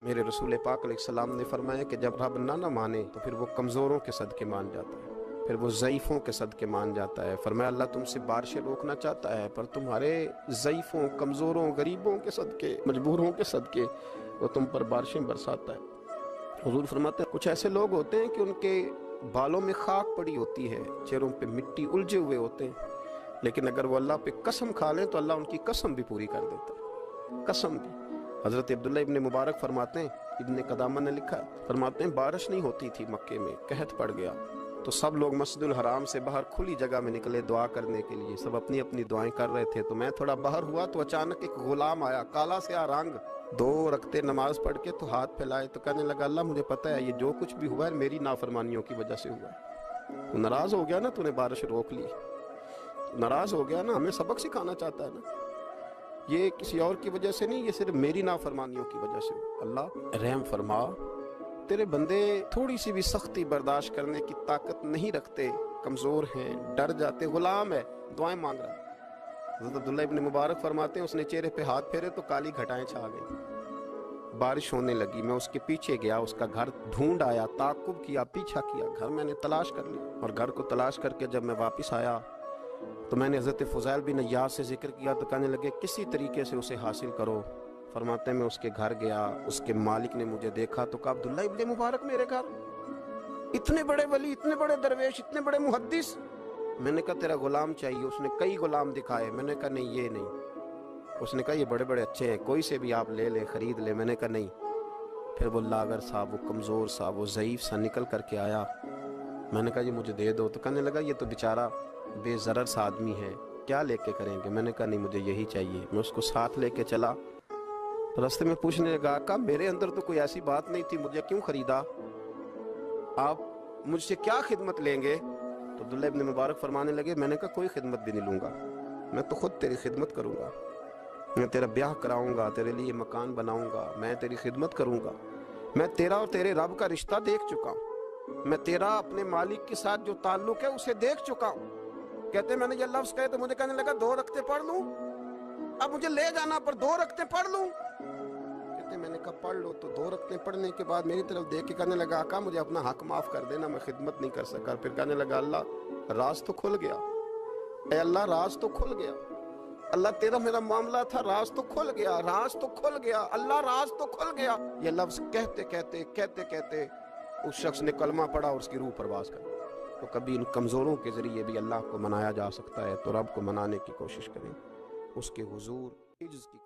میرے رسول پاک علیہ السلام نے فرمایا کہ جب رب نہ مانے تو پھر وہ کمزوروں کے صدقے مان جاتا ہے، پھر وہ ضعیفوں کے صدقے مان جاتا ہے۔ فرمایا اللہ تم سے بارشیں روکنا چاہتا ہے پر تمہارے ضعیفوں، کمزوروں، غریبوں کے صدقے، مجبوروں کے صدقے وہ تم پر بارشیں برساتا ہے۔ حضور فرماتے ہیں کچھ ایسے لوگ ہوتے ہیں کہ ان کے بالوں میں خاک پڑی ہوتی ہے، چہروں پہ مٹی الجھے ہوئے ہوتے ہیں، لیکن اگر وہ اللہ پہ قسم کھا لیں تو اللہ ان کی قسم بھی پوری کر دیتا ہے، قسم بھی۔ حضرت عبداللہ ابن مبارک فرماتے ہیں، ابن قدامہ نے لکھا ہے، فرماتے ہیں بارش نہیں ہوتی تھی مکے میں، قحط پڑ گیا تو سب لوگ مسجد الحرام سے باہر کھلی جگہ میں نکلے دعا کرنے کے لیے، سب اپنی اپنی دعائیں کر رہے تھے، تو میں تھوڑا باہر ہوا تو اچانک ایک غلام آیا، کالا سیاہ رنگ، 2 رکعتیں نماز پڑھ کے تو ہاتھ پھیلائے تو کہنے لگا اللہ مجھے پتہ ہے یہ جو کچھ بھی ہوا ہے میری نافرمانیوں کی وجہ سے ہوا ہے۔ تو ناراض ہو گیا نا، تو نے بارش روک لی، ناراض ہو گیا نا، ہمیں سبق سکھانا چاہتا ہے نا، یہ کسی اور کی وجہ سے نہیں، یہ صرف میری نافرمانیوں کی وجہ سے۔ اللہ رحم فرما، تیرے بندے تھوڑی سی بھی سختی برداشت کرنے کی طاقت نہیں رکھتے، کمزور ہیں، ڈر جاتے، غلام ہے، دعائیں مانگ رہا ہے۔ حضرت عبداللہ ابن مبارک فرماتے ہیں اس نے چہرے پہ ہاتھ پھیرے تو کالی گھٹائیں چھا گئی، بارش ہونے لگی، میں اس کے پیچھے گیا، اس کا گھر ڈھونڈ آیا، تعقب کیا، پیچھا کیا، گھر میں نے تلاش کر لی، اور گھر کو تلاش کر کے جب میں واپس آیا تو میں نے حضرت فضیل بن عیاض سے ذکر کیا تو کہنے لگے کسی طریقے سے اسے حاصل کرو۔ فرماتے ہیں میں اس کے گھر گیا، اس کے مالک نے مجھے دیکھا تو کہا عبداللہ ابن مبارک میرے گھر، اتنے بڑے ولی، اتنے بڑے درویش، اتنے بڑے محدث۔ میں نے کہا تیرا غلام چاہیے، اس نے کئی غلام دکھائے، میں نے کہا نہیں یہ نہیں، اس نے کہا یہ بڑے بڑے اچھے ہیں، کوئی سے بھی آپ لے لیں، خرید لیں، میں نے کہا نہیں۔ پھر وہ لاغر صاحب، وہ کمزور صاحب، وہ ضعیف سا نکل کر کے آیا، میں نے کہا یہ مجھے دے دو، تو کہنے لگا یہ تو بیچارہ بے ضرر سا آدمی ہے، کیا لے کے کریں گے؟ میں نے کہا نہیں مجھے یہی چاہیے۔ میں اس کو ساتھ لے کے چلا، راستے میں پوچھنے لگا آقا میرے اندر تو کوئی ایسی بات نہیں تھی، مجھے کیوں خریدا؟ آپ مجھ سے کیا خدمت لیں گے؟ تو عبداللہ ابن مبارک فرمانے لگے میں نے کہا کوئی خدمت بھی نہیں لوں گا، میں تو خود تیری خدمت کروں گا، میں تیرا بیاہ کراؤں گا، تیرے لیے مکان بناؤں گا، میں تیری خدمت کروں گا، میں تیرا اور تیرے رب کا رشتہ دیکھ چکا ہوں، میں تیرا اپنے مالک کے ساتھ جو تعلق ہے اسے دیکھ چکا ہوں۔ کہتے میں نے یہ لفظ کہے تو مجھے کہنے لگا 2 رکعتیں پڑھ لوں، اب مجھے لے جانا پر 2 رکعتیں پڑھ لوں؟ کہتے میں نے کہا پڑھ لو، تو 2 رکعتیں پڑھنے کے بعد میری طرف دیکھ کے کہنے لگا آقا مجھے اپنا حق معاف کر دینا، میں خدمت نہیں کر سکا۔ پھر کہنے لگا اللہ راز تو کھل گیا، اے اللہ راز تو کھل گیا، اللہ تیرا میرا معاملہ تھا، راز تو کھل گیا، راز تو کھل گیا، اللہ راز تو کھل گیا۔ یہ لفظ کہتے کہتے کہتے کہتے اس شخص نے کلمہ پڑھا اور اس کی روح پرواز کر دی۔ تو کبھی ان کمزوروں کے ذریعے بھی اللہ کو منایا جا سکتا ہے، تو رب کو منانے کی کوشش کریں، اس کے حضور عجز کی